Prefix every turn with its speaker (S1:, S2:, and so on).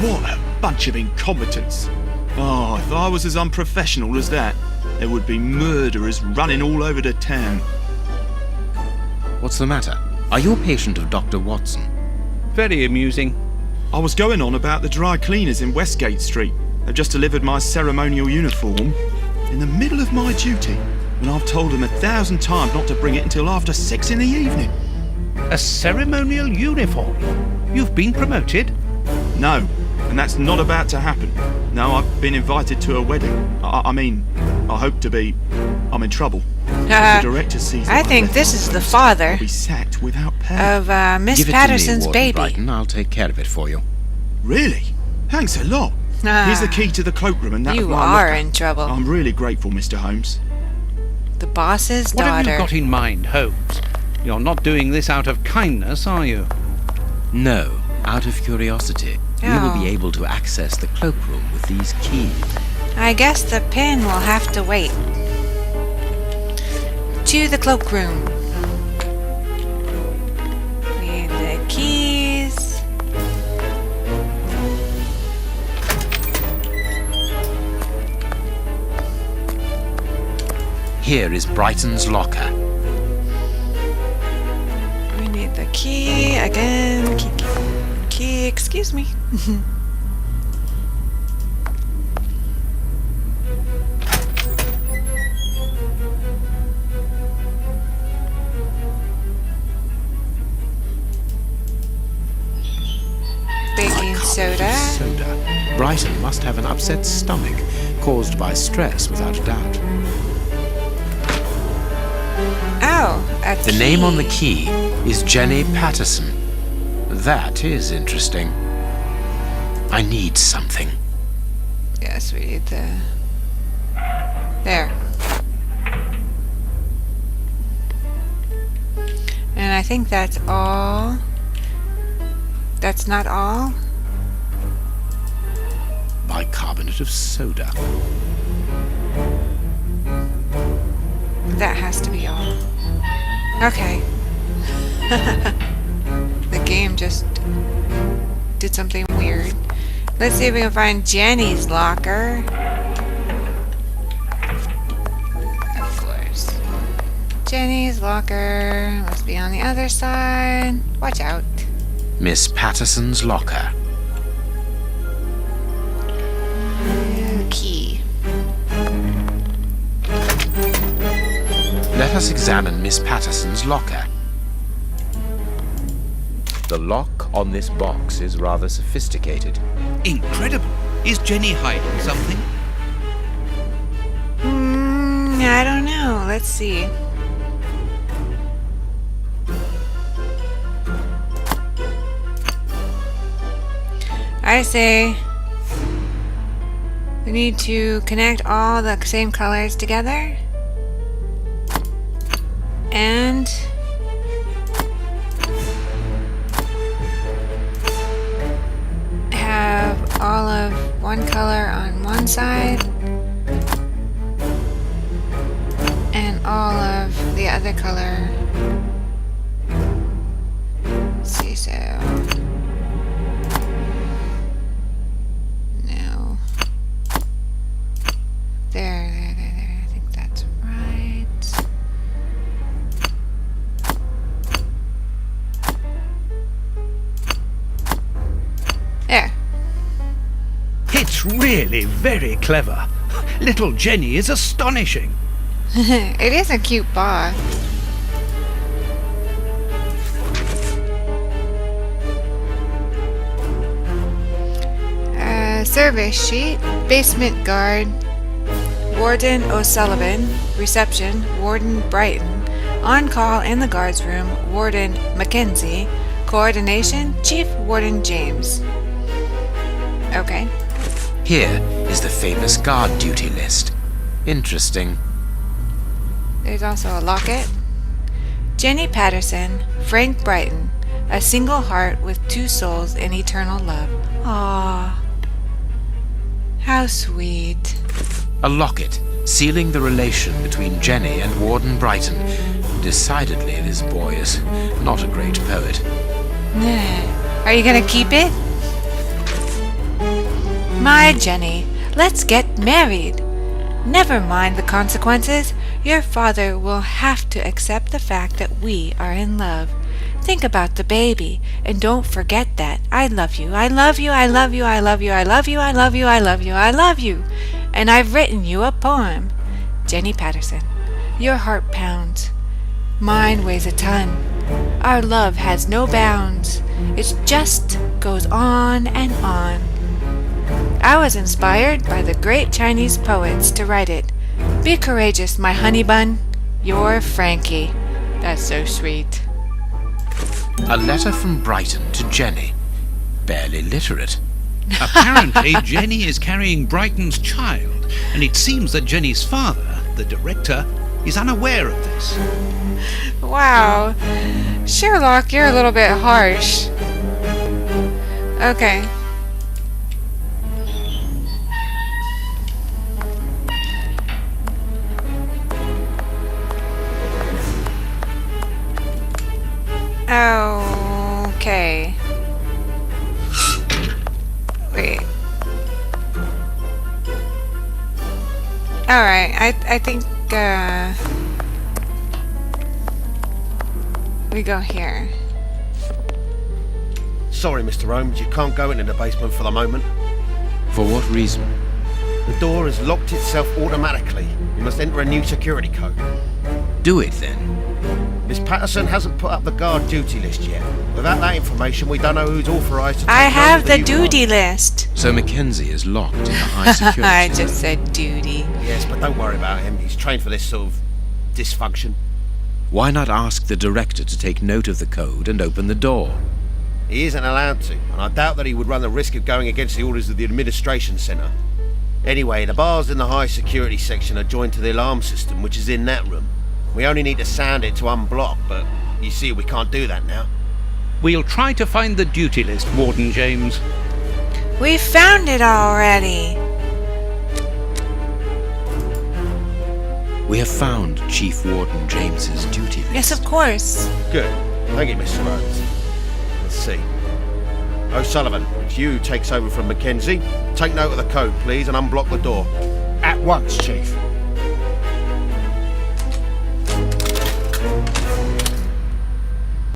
S1: What a bunch of incompetents. Oh, if I was as unprofessional as that, there would be murderers running all over the town.
S2: What's the matter? Are you a patient of Dr. Watson?
S3: Very amusing.
S1: I was going on about the dry cleaners in Westgate Street. They've just delivered my ceremonial uniform in the middle of my duty, when I've told them 1,000 times not to bring it until after 6 in the evening.
S3: A ceremonial uniform? You've been promoted?
S1: No, and that's not about to happen. No, I've been invited to a wedding. I hope to be. I'm in trouble. The director sees
S4: I think this is the father
S1: I'll be sacked without pay.
S4: of Miss
S2: Give it
S4: Patterson's
S2: to me, Warden
S4: baby.
S2: Brighton. I'll take care of it for you.
S1: Really? Thanks a lot. Here's the key to the cloakroom and that
S4: You
S1: of my
S4: are
S1: locker.
S4: in trouble.
S1: I'm really grateful, Mr. Holmes.
S4: The boss's
S3: What have
S4: daughter.
S3: you got in mind, Holmes? You're not doing this out of kindness, are you?
S2: No, out of curiosity. We will
S4: Oh.
S2: be able to access the cloakroom with these keys.
S4: I guess the pin will have to wait. To the cloakroom. Need the keys.
S2: Here is Brighton's locker.
S4: We need the key again. Key, excuse me. Baking soda.
S2: Soda. Brighton must have an upset stomach, caused by stress without a doubt.
S4: Oh, a key.
S2: The name on the key is Jenny Patterson. That is interesting. I need something.
S4: Yes, we need the... There. And I think that's all. That's not all.
S2: Bicarbonate of soda.
S4: That has to be all. Okay. The game just did something weird. Let's see if we can find Jenny's locker. Of course. Jenny's locker must be on the other side. Watch out.
S2: Miss Patterson's locker.
S4: Key.
S2: Let us examine Miss Patterson's locker. The lock on this box is rather sophisticated.
S3: Incredible. Is Jenny hiding something?
S4: I don't know. Let's see. I say we need to connect all the same colors together and have all of one color on one side and all of the other color. Let's see, so no. There. I think that's right. There.
S3: It's really very clever. Little Jenny is astonishing.
S4: It is a cute bar. Service sheet. Basement guard. Warden O'Sullivan. Reception. Warden Brighton. On call in the guards room. Warden Mackenzie. Coordination. Chief Warden James. Okay.
S2: Here is the famous guard duty list. Interesting.
S4: There's also a locket. Jenny Patterson, Frank Brighton, a single heart with two souls in eternal love. Aww. How sweet.
S2: A locket sealing the relation between Jenny and Warden Brighton. Decidedly, this boy is not a great poet.
S4: Are you gonna keep it? My Jenny, let's get married. Never mind the consequences. Your father will have to accept the fact that we are in love. Think about the baby, and don't forget that. I love you, I love you, I love you, I love you, I love you, I love you, I love you, I love you. And I've written you a poem. Jenny Patterson, your heart pounds. Mine weighs a ton. Our love has no bounds. It just goes on and on. I was inspired by the great Chinese poets to write it. Be courageous, my honey bun. You're Frankie. That's so sweet.
S2: A letter from Brighton to Jenny. Barely literate.
S3: Apparently, Jenny is carrying Brighton's child, and it seems that Jenny's father, the director, is unaware of this.
S4: Wow. Sherlock, you're a little bit harsh. Okay. Okay. Wait. Alright, I think, we go here.
S5: Sorry, Mr. Holmes, you can't go into the basement for the moment.
S2: For what reason?
S5: The door has locked itself automatically. You must enter a new security code.
S2: Do it then.
S5: Miss Patterson hasn't put up the guard duty list yet. Without that information, we don't know who's authorised to take
S4: I have
S5: note
S4: the
S5: of the
S4: duty list.
S2: So Mackenzie is locked in the high security.
S4: I just said duty.
S5: Yes, but don't worry about him. He's trained for this sort of dysfunction.
S2: Why not ask the director to take note of the code and open the door?
S5: He isn't allowed to, and I doubt that he would run the risk of going against the orders of the administration centre. Anyway, the bars in the high security section are joined to the alarm system, which is in that room. We only need to sound it to unblock, but you see we can't do that now.
S3: We'll try to find the duty list, Warden James.
S4: We found it already.
S2: We have found Chief Warden James's duty list.
S4: Yes, of course.
S5: Good. Thank you, Mr. Rhodes. Let's see. O'Sullivan, it's you takes over from Mackenzie. Take note of the code, please, and unblock the door.
S6: At once, Chief.